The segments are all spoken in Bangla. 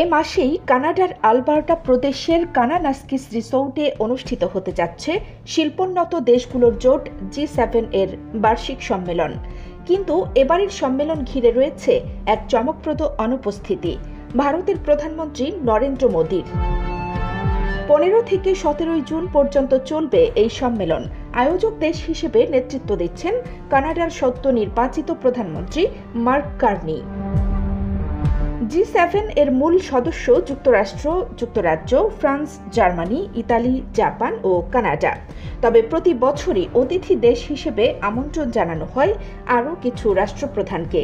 এ মাসেই কানাডার আলবার্টা প্রদেশের কানানাস্কিস রিসোর্টে অনুষ্ঠিত হতে যাচ্ছে শিল্পোন্নত দেশগুলোর জোট G7 এর বার্ষিক সম্মেলন। কিন্তু এবারের সম্মেলন ঘিরে রয়েছে এক চমকপ্রদ অনুপস্থিতি ভারতের প্রধানমন্ত্রী নরেন্দ্র মোদীর। 15 থেকে 17 জুন পর্যন্ত চলবে এই সম্মেলন। আয়োজক দেশ হিসেবে নেতৃত্ব দিচ্ছেন কানাডার সদ্য নির্বাচিত প্রধানমন্ত্রী মার্ক কার্নি। G7 এর মূল সদস্য যুক্তরাষ্ট্র, যুক্তরাজ্য, ফ্রান্স, জার্মানি, ইতালি, জাপান ও কানাডা। তবে প্রতি বছরই অতিথি দেশ হিসেবে আমন্ত্রণ জানানো হয় আরও কিছু রাষ্ট্রপ্রধানকে।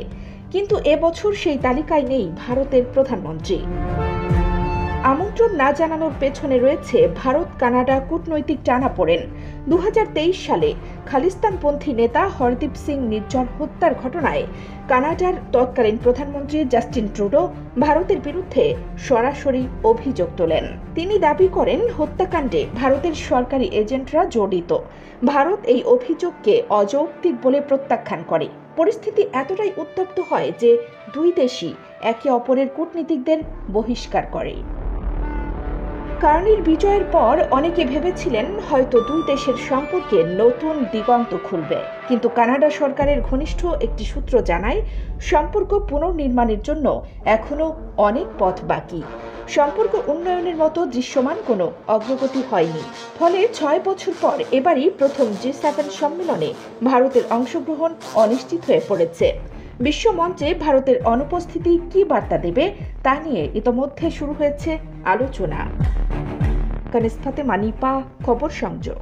কিন্তু এবছর সেই তালিকায় নেই ভারতের প্রধানমন্ত্রী। আমন্ত্রণ না জানানোর পেছনে রয়েছে ভারত কানাডা কূটনৈতিক টানাপোড়েন। 2023 সালে খালিস্তানপন্থী নেতা হরদীপ সিং নির্জন হত্যার ঘটনায় কানাডার তৎকালীন প্রধানমন্ত্রী জাস্টিন ট্রুডো ভারতের বিরুদ্ধে সরাসরি অভিযোগ তোলেন। তিনি দাবি করেন হত্যাকাণ্ডে ভারতের সরকারি এজেন্টরা জড়িত। ভারত এই অভিযোগকে অযৌক্তিক বলে প্রত্যাখ্যান করে। পরিস্থিতি এতটাই উত্তপ্ত হয় যে দুই দেশই একে অপরের কূটনীতিকদের বহিষ্কার করে। কার্নির বিজয়ের পর অনেকে ভেবেছিলেন হয়তো দুই দেশের সম্পর্কে নতুন দিগন্ত খুলবে। কিন্তু কানাডা সরকারের ঘনিষ্ঠ একটি সূত্র জানায় সম্পর্ক পুনর্নির্মাণের জন্য এখনও অনেক পথ বাকি। সম্পর্ক উন্নয়নের মতো দৃশ্যমান কোনো অগ্রগতি হয়নি। ফলে 6 বছর পর এবারই প্রথম G7 সম্মেলনে ভারতের অংশগ্রহণ অনিশ্চিত হয়ে পড়েছে। বিশ্বমঞ্চে ভারতের অনুপস্থিতি কী বার্তা দেবে তা নিয়ে ইতোমধ্যে শুরু হয়েছে আলোচনা। কানিজ ফাতেমা, নিপা, খবর সংযোগ।